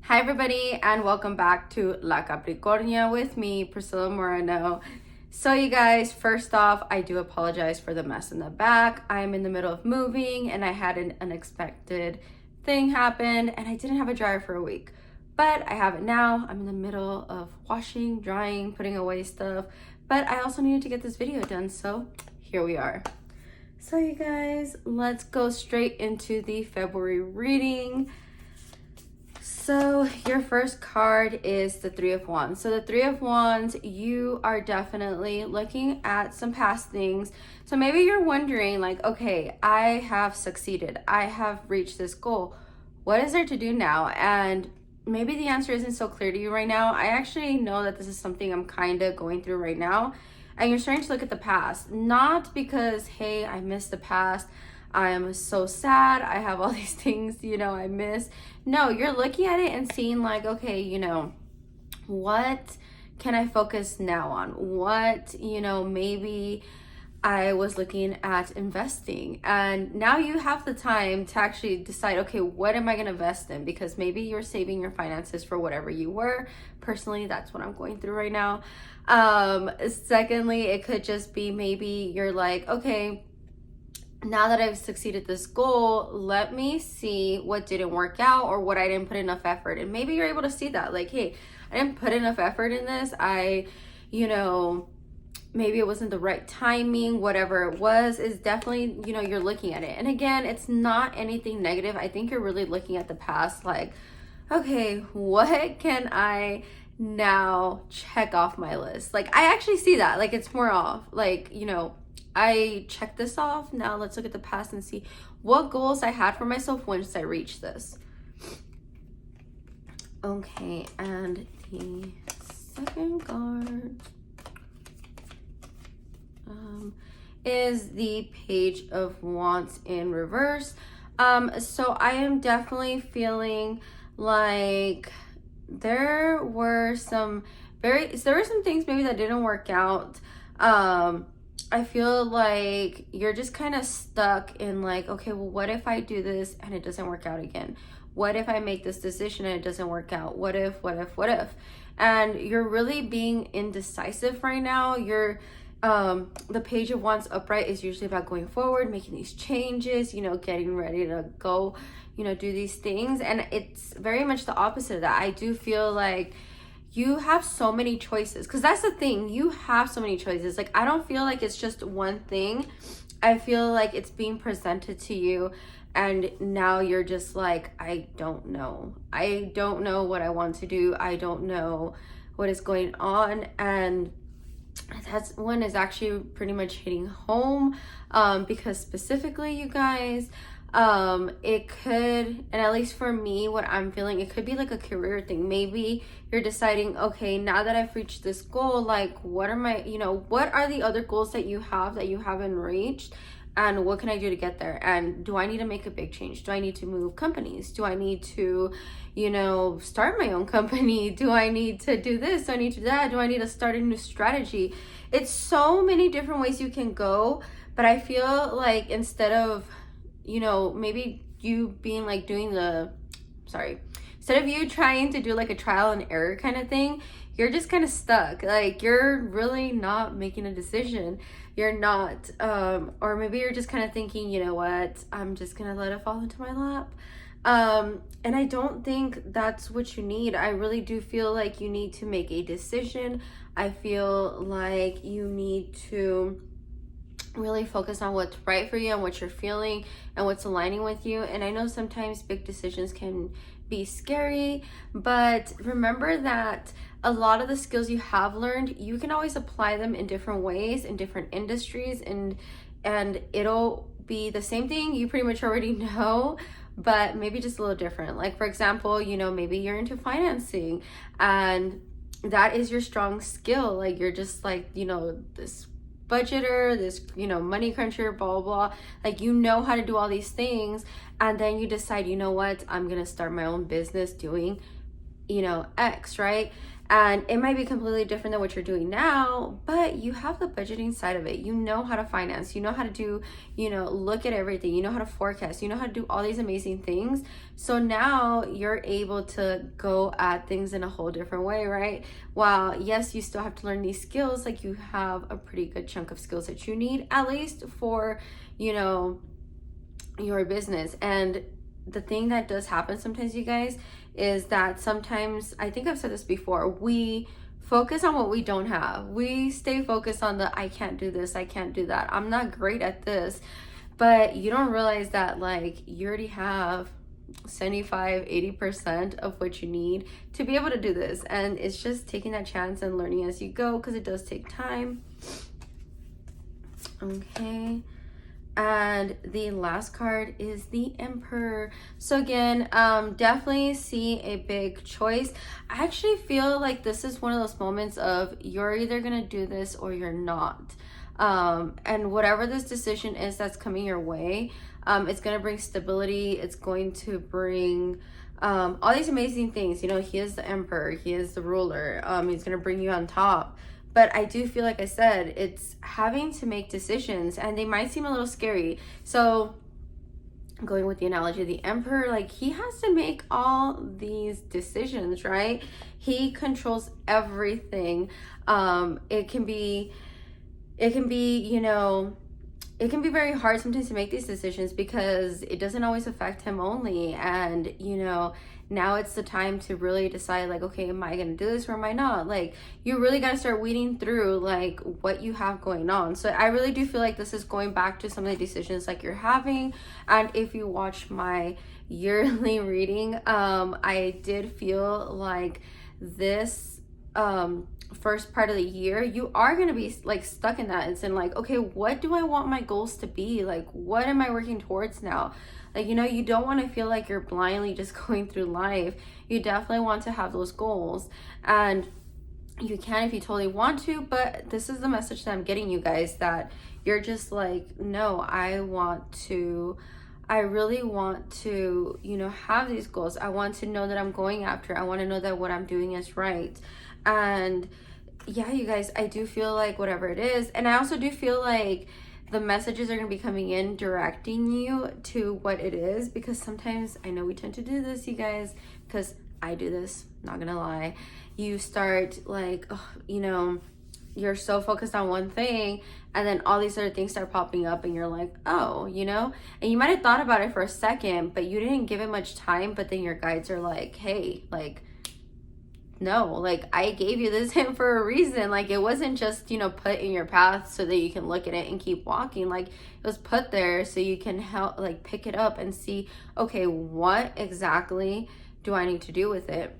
Hi everybody and welcome back to La Capricornia with me, Priscilla Moreno. So you guys, first off, I do apologize for the mess in the back. I'm in the middle of moving and I had an unexpected thing happen and I didn't have a dryer for a week. But I have it now. I'm in the middle of washing, drying, putting away stuff. But I also needed to get this video done, so here we are. So you guys, let's go straight into the February reading. So your first card is the Three of Wands. So the Three of Wands, you are definitely looking at some past things. So maybe you're wondering like, okay, I have succeeded. I have reached this goal. What is there to do now? And maybe the answer isn't so clear to you right now. I actually know that this is something I'm kind of going through right now. And you're starting to look at the past, not because, hey, I missed the past. I am so sad. I have all these things, I miss. No, you're looking at it and seeing like, okay, what can I focus now on? What, maybe I was looking at investing and now you have the time to actually decide, okay, what am I going to invest in? Because maybe you're saving your finances for whatever you were. Personally, that's what I'm going through right now. Secondly, it could just be maybe you're like, okay, now that I've succeeded this goal, let me see what didn't work out or what I didn't put enough effort in. Maybe you're able to see that like, hey, I didn't put enough effort in this. Maybe it wasn't the right timing, whatever it was, is definitely, you're looking at it. And again, it's not anything negative. I think you're really looking at the past like, okay, what can I now check off my list? Like, I actually see that. Like, it's more off. Like, I checked this off. Now let's look at the past and see what goals I had for myself once I reached this. Okay, and the second card is the Page of Wands in reverse. So I am definitely feeling like there were some things maybe that didn't work out. I feel like you're just kind of stuck in like, okay, well, what if I do this and it doesn't work out again? What if I make this decision and it doesn't work out? What if? And you're really being indecisive right now. The Page of Wands upright is usually about going forward, making these changes, getting ready to go, do these things. And it's very much the opposite of that. I do feel like you have so many choices, because that's the thing, you have so many choices. Like, I don't feel like it's just one thing. I feel like it's being presented to you and now you're just like, I don't know what I want to do. I don't know what is going on. And that's one is actually pretty much hitting home, because specifically, you guys, it could, and at least for me, what I'm feeling, it could be like a career thing. Maybe you're deciding, okay, now that I've reached this goal, like, what are the other goals that you haven't reached, and what can I do to get there? And do I need to make a big change? Do I need to move companies? Do I need to, start my own company? Do I need to do this? Do I need to do that? Do I need to start a new strategy? It's so many different ways you can go, but I feel like instead of maybe you being like instead of you trying to do like a trial and error kind of thing, you're just kind of stuck. Like, you're really not making a decision. You're not, or maybe you're just kind of thinking, you know what, I'm just gonna let it fall into my lap. And I don't think that's what you need. I really do feel like you need to make a decision. I feel like you need to really focus on what's right for you and what you're feeling and what's aligning with you. And I know sometimes big decisions can be scary, but remember that a lot of the skills you have learned, you can always apply them in different ways in different industries, and it'll be the same thing you pretty much already know, but maybe just a little different. Like, for example, maybe you're into financing and that is your strong skill. Like, you're just like, this budgeter, this, money cruncher, blah, blah, blah. Like, how to do all these things. And then you decide, you know what, I'm going to start my own business doing X, right? And it might be completely different than what you're doing now, but you have the budgeting side of it. You know how to finance, you know how to do, look at everything, you know how to forecast, you know how to do all these amazing things. So now you're able to go at things in a whole different way, right? While yes, you still have to learn these skills, like you have a pretty good chunk of skills that you need, at least for, your business. And the thing that does happen sometimes, you guys, is that sometimes, I think I've said this before, we focus on what we don't have. We stay focused on the, I can't do this, I can't do that, I'm not great at this. But you don't realize that, like, you already have 75-80% of what you need to be able to do this. And it's just taking that chance and learning as you go, because it does take time. Okay. And the last card is the Emperor. So again, definitely see a big choice. I actually feel like this is one of those moments of you're either gonna do this or you're not. And whatever this decision is that's coming your way, it's gonna bring stability. It's going to bring all these amazing things. He is the Emperor, he is the ruler. He's gonna bring you on top. But I do feel, like I said, it's having to make decisions, and they might seem a little scary. So going with the analogy of the Emperor, like, he has to make all these decisions, right? He controls everything. It can be, it can be very hard sometimes to make these decisions because it doesn't always affect him only. And, now it's the time to really decide, like, okay, am I going to do this or am I not? Like, you really got to start weeding through, like, what you have going on. So I really do feel like this is going back to some of the decisions like you're having. And if you watch my yearly reading, I did feel like this first part of the year, you are going to be like stuck in that. It's in like, okay, what do I want my goals to be? Like, what am I working towards now? Like, you don't want to feel like you're blindly just going through life. You definitely want to have those goals, and you can if you totally want to. But this is the message that I'm getting, you guys, that you're just like, no, I really want to, have these goals. I want to know that I'm going after. I want to know that what I'm doing is right. And yeah, you guys, I do feel like whatever it is. And I also do feel like the messages are going to be coming in directing you to what it is, because sometimes, I know we tend to do this, you guys, because I do this, not gonna lie. You start like, you're so focused on one thing, and then all these other things start popping up, and you're like, oh, and you might have thought about it for a second, but you didn't give it much time. But then your guides are like, hey, like, no, like, I gave you this hint for a reason. Like, it wasn't just, put in your path so that you can look at it and keep walking. Like, it was put there so you can help, like, pick it up and see, okay, what exactly do I need to do with it?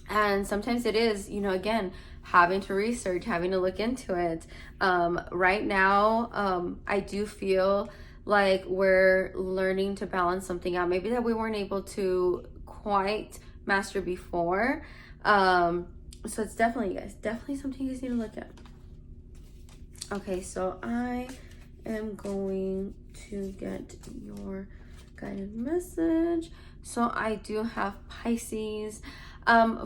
And sometimes it is, again, having to research, having to look into it. Right now, I do feel like we're learning to balance something out, maybe that we weren't able to quite master before. So it's definitely, guys, definitely something you guys need to look at. Okay, so I am going to get your guided message. So I do have Pisces,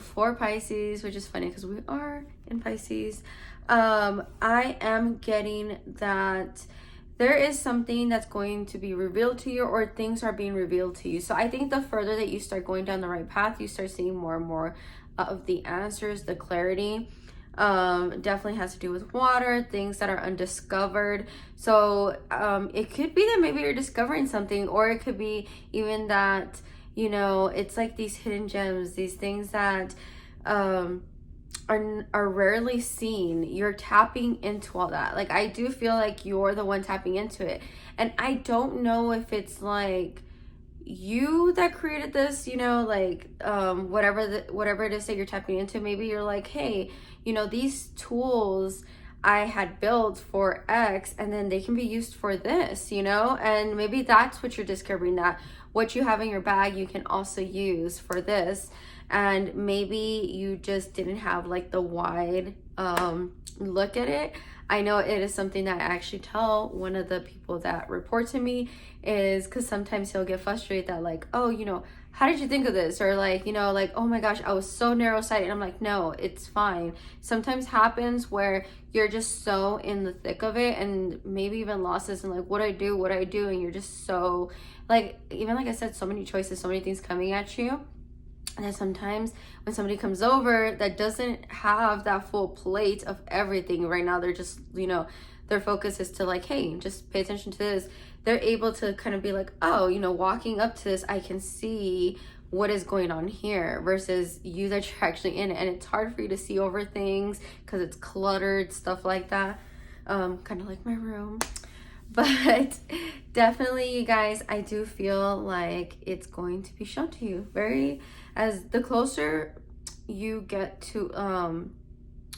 for Pisces, which is funny because we are in Pisces. I am getting that there is something that's going to be revealed to you, or things are being revealed to you. So I think the further that you start going down the right path, you start seeing more and more of the answers, the clarity. Definitely has to do with water, things that are undiscovered. So it could be that maybe you're discovering something, or it could be even that, it's like these hidden gems, these things that are rarely seen. You're tapping into all that. Like, I do feel like you're the one tapping into it. And I don't know if it's like you that created this, like whatever it is that you're tapping into. Maybe you're like, hey, these tools I had built for X, and then they can be used for this, and maybe that's what you're discovering, that what you have in your bag you can also use for this. And maybe you just didn't have like the wide look at it. I know it is something that I actually tell one of the people that report to me, is because sometimes he'll get frustrated that, like, oh, how did you think of this? Or like, you know, like, oh my gosh, I was so narrow-sighted. And I'm like, no, it's fine. Sometimes happens where you're just so in the thick of it, and maybe even losses and like, what I do, and you're just so like, even like I said, so many choices, so many things coming at you. And then sometimes when somebody comes over that doesn't have that full plate of everything right now, they're just, you know, their focus is to like, hey, just pay attention to this. They're able to kind of be like, oh, you know, walking up to this, I can see what is going on here, versus you that you're actually in it. And it's hard for you to see over things because it's cluttered, stuff like that. Kind of like my room. But definitely, you guys, I do feel like it's going to be shown to you very, as the closer you get to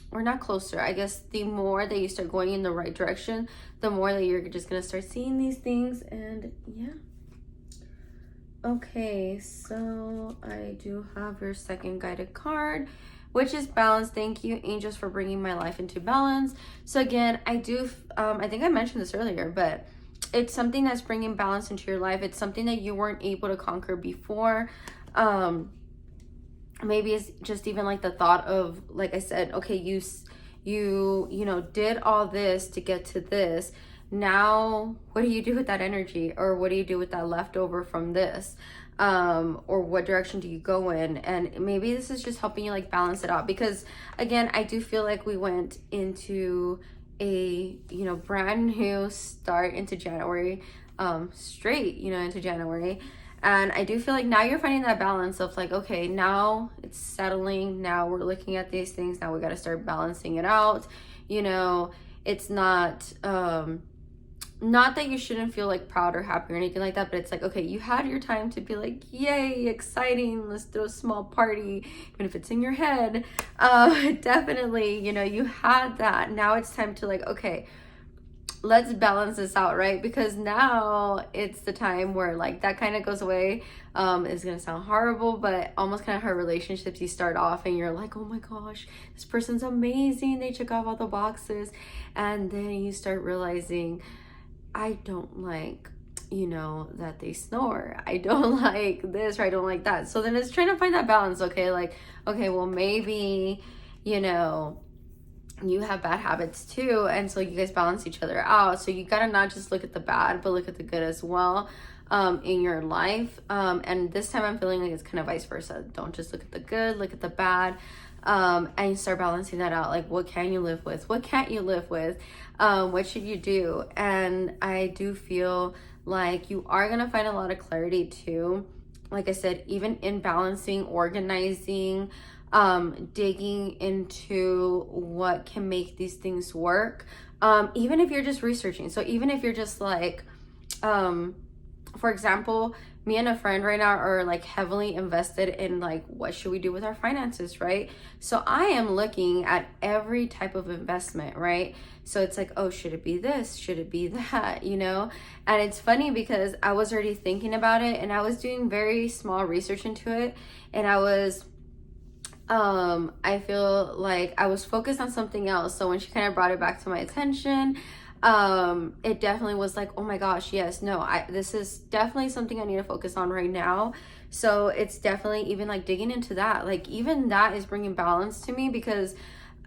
or not closer, I guess the more that you start going in the right direction, the more that you're just gonna start seeing these things. And yeah. Okay, so I do have your second guided card, which is balance. Thank you, angels, for bringing my life into balance. So again, I do I think I mentioned this earlier, but it's something that's bringing balance into your life. It's something that you weren't able to conquer before. Maybe it's just even like the thought of, like I said, okay, you know, did all this to get to this. Now what do you do with that energy, or what do you do with that leftover from this? Or what direction do you go in? And maybe this is just helping you like balance it out, because again, I do feel like we went into a, you know, brand new start into January, straight, you know, into January. And I do feel like now you're finding that balance of like, okay, now it's settling. Now we're looking at these things. Now we got to start balancing it out. You know, it's not that you shouldn't feel like proud or happy or anything like that, but it's like, okay, you had your time to be like, yay, exciting, let's do a small party, even if it's in your head. Definitely, you know, you had that. Now it's time to like, okay, let's balance this out, right? Because now it's the time where like that kind of goes away. It's gonna sound horrible, but almost kind of how relationships, you start off and you're like, oh my gosh, this person's amazing, they check off all the boxes, and then you start realizing, I don't like, you know, that they snore, I don't like this, or I don't like that. So then it's trying to find that balance. Okay, like, okay, well, maybe, you know, you have bad habits too, and so you guys balance each other out. So you gotta not just look at the bad, but look at the good as well, in your life. And this time I'm feeling like it's kind of vice versa. Don't just look at the good, look at the bad, and start balancing that out. Like, what can you live with, what can't you live with, what should you do? And I do feel like you are gonna find a lot of clarity too, like I said, even in balancing, organizing, digging into what can make these things work, even if you're just researching. So even if you're just like, for example, me and a friend right now are like heavily invested in like, what should we do with our finances, right? So I am looking at every type of investment, right? So it's like, oh, should it be this? Should it be that? You know? And it's funny because I was already thinking about it, and I was doing very small research into it, and I was I feel like I was focused on something else. So when she kind of brought it back to my attention, it definitely was like, oh my gosh, yes, no, this is definitely something I need to focus on right now. So it's definitely even like digging into that, like even that is bringing balance to me, because,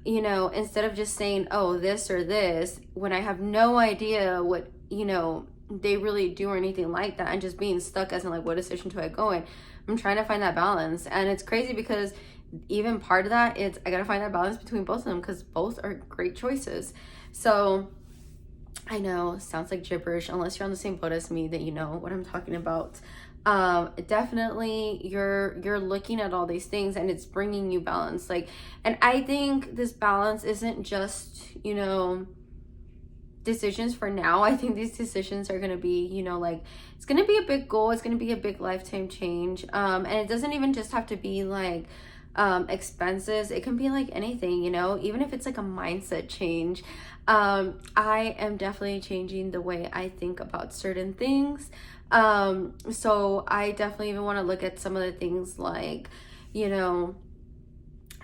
you know, instead of just saying, oh, this or this, when I have no idea what, you know, they really do or anything like that, and just being stuck as in like, what decision do I go in? I'm trying to find that balance. And it's crazy because even part of that, it's, I gotta find that balance between both of them, because both are great choices. So I know it sounds like gibberish, unless you're on the same boat as me, that you know what I'm talking about. Definitely you're looking at all these things, and it's bringing you balance. Like, and I think this balance isn't just, you know, decisions for now. I think these decisions are going to be, you know, like, it's going to be a big goal, it's going to be a big lifetime change, and it doesn't even just have to be like expenses. It can be like anything, you know, even if it's like a mindset change. I am definitely changing the way I think about certain things. So I definitely even want to look at some of the things like, you know,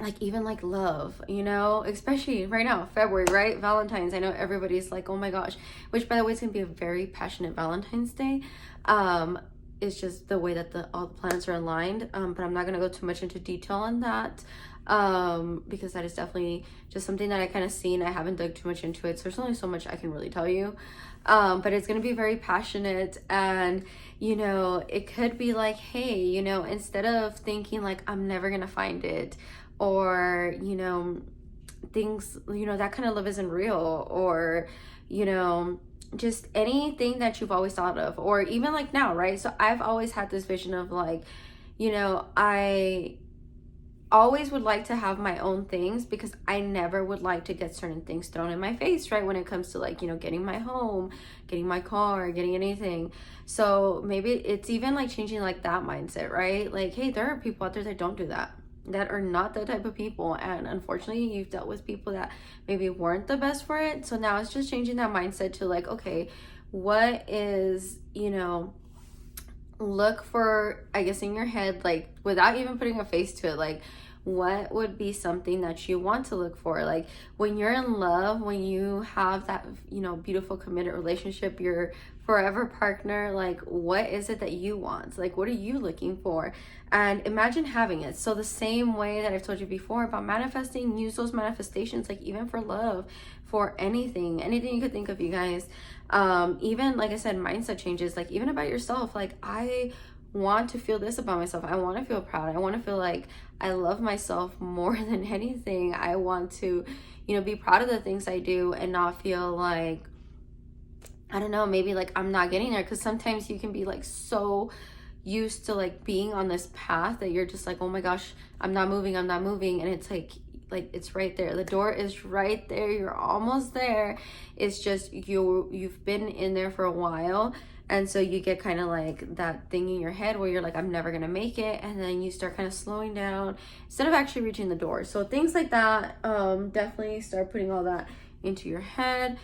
like even like love, you know, especially right now, February, right? Valentine's. I know everybody's like, oh my gosh, which by the way, is gonna be a very passionate Valentine's Day. it's just the way that all the planets are aligned. But I'm not going to go too much into detail on that, because that is definitely just something that I kind of seen. I haven't dug too much into it, so there's only so much I can really tell you. But it's going to be very passionate, and it could be like, hey, instead of thinking like I'm never going to find it, or things, that kind of love isn't real, or just anything that you've always thought of, or even like now, right? So I've always had this vision of like, I always would like to have my own things, because I never would like to get certain things thrown in my face, right? When it comes to like, getting my home, getting my car, getting anything. So maybe it's even like changing like that mindset, right? Like, hey, there are people out there that don't do that are not the type of people, and unfortunately you've dealt with people that maybe weren't the best for it. So now it's just changing that mindset to like, okay, what is, look for, I guess, in your head, like without even putting a face to it, like what would be something that you want to look for? Like when you're in love, when you have that, beautiful committed relationship, your forever partner, like what is it that you want? Like what are you looking for? And imagine having it. So the same way that I've told you before about manifesting, use those manifestations, like even for love, for anything you could think of, you guys. Even like I said, mindset changes, like even about yourself. Like I want to feel this about myself. I want to feel proud. I want to feel like I love myself more than anything. I want to, be proud of the things I do, and not feel like, I don't know, maybe like I'm not getting there. Because sometimes you can be like so used to like being on this path that you're just like, oh my gosh, I'm not moving. And it's like it's right there. The door is right there. You're almost there. It's just you've been in there for a while. And so you get kind of like that thing in your head where you're like, I'm never going to make it. And then you start kind of slowing down instead of actually reaching the door. So things like that, definitely start putting all that into your head.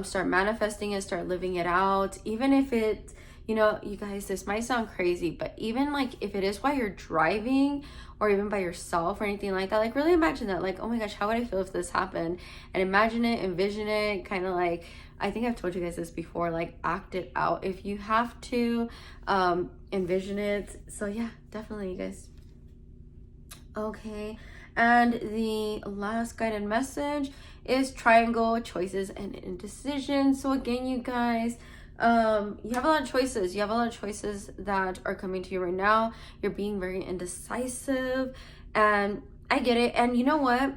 Start manifesting it, start living it out. Even if it, you guys, this might sound crazy, but even like if it is while you're driving, or even by yourself or anything like that, like really imagine that, like, oh my gosh, how would I feel if this happened? And imagine it, envision it, kind of like, I think I've told you guys this before, like act it out if you have to, envision it. So yeah, definitely, you guys. Okay, and the last guided message is triangle, choices and indecision. So again, you guys, you have a lot of choices. You have a lot of choices that are coming to you right now. You're being very indecisive, and I get it. And you know what?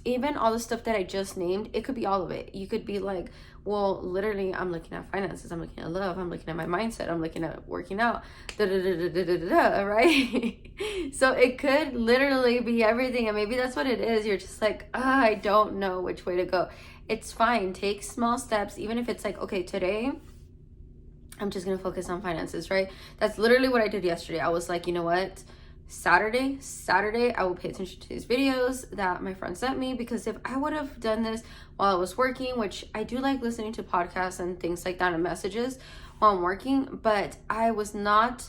Even all the stuff that I just named, it could be all of it. You could be like, well, literally, I'm looking at finances, I'm looking at love, I'm looking at my mindset, I'm looking at working out, right? So it could literally be everything, and maybe that's what it is. You're just like, I don't know which way to go. It's fine. Take small steps, even if it's like, okay, today I'm just gonna focus on finances, right? That's literally what I did yesterday. I was like, you know what? Saturday, I will pay attention to these videos that my friend sent me, because if I would have done this while I was working, which I do like listening to podcasts and things like that and messages while I'm working, but I was not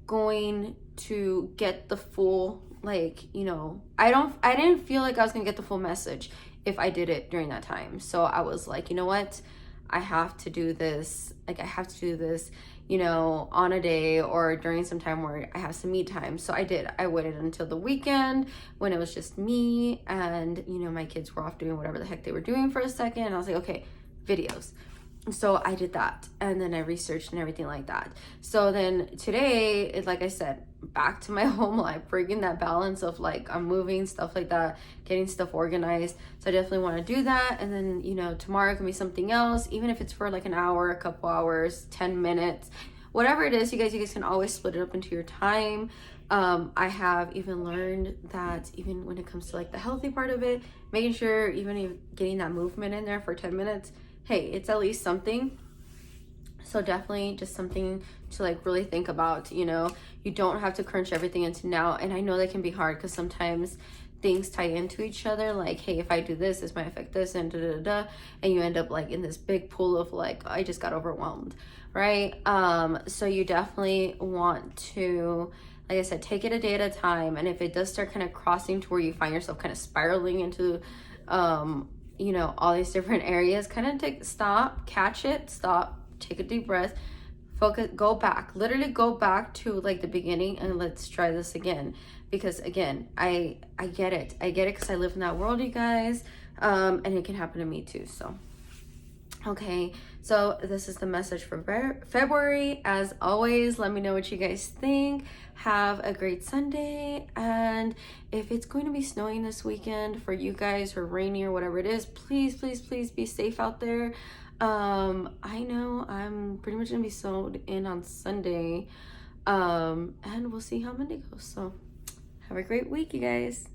going to get the full, like, I didn't feel like I was gonna get the full message if I did it during that time. So I was like, you know what? I have to do this. Like I have to do this, on a day or during some time where I have some me time. So I did. I waited until the weekend when it was just me and, my kids were off doing whatever the heck they were doing for a second. And I was like, okay, videos. So I did that, and then I researched and everything like that. So then today, like I said, back to my home life, bringing that balance of like I'm moving, stuff like that, getting stuff organized. So I definitely want to do that. And then tomorrow can be something else, even if it's for like an hour, a couple hours, 10 minutes, whatever it is. You guys can always split it up into your time. I have even learned that even when it comes to like the healthy part of it, making sure even getting that movement in there for 10 minutes, hey, it's at least something. So definitely just something to like really think about. You don't have to crunch everything into now. And I know that can be hard because sometimes things tie into each other. Like, hey, if I do this might affect this, and and you end up like in this big pool of like, I just got overwhelmed, right? So you definitely want to, like I said, take it a day at a time. And if it does start kind of crossing to where you find yourself kind of spiraling into all these different areas, kind of stop, catch it, stop, take a deep breath, focus, go back, literally go back to like the beginning, and let's try this again. Because again, I get it, because I live in that world, you guys, and it can happen to me too. So okay, so this is the message for February. As always, let me know what you guys think. Have a great Sunday. And if it's going to be snowing this weekend for you guys, or rainy, or whatever it is, please, please, please be safe out there. I know I'm pretty much gonna be snowed in on Sunday. And we'll see how Monday goes. So have a great week, you guys.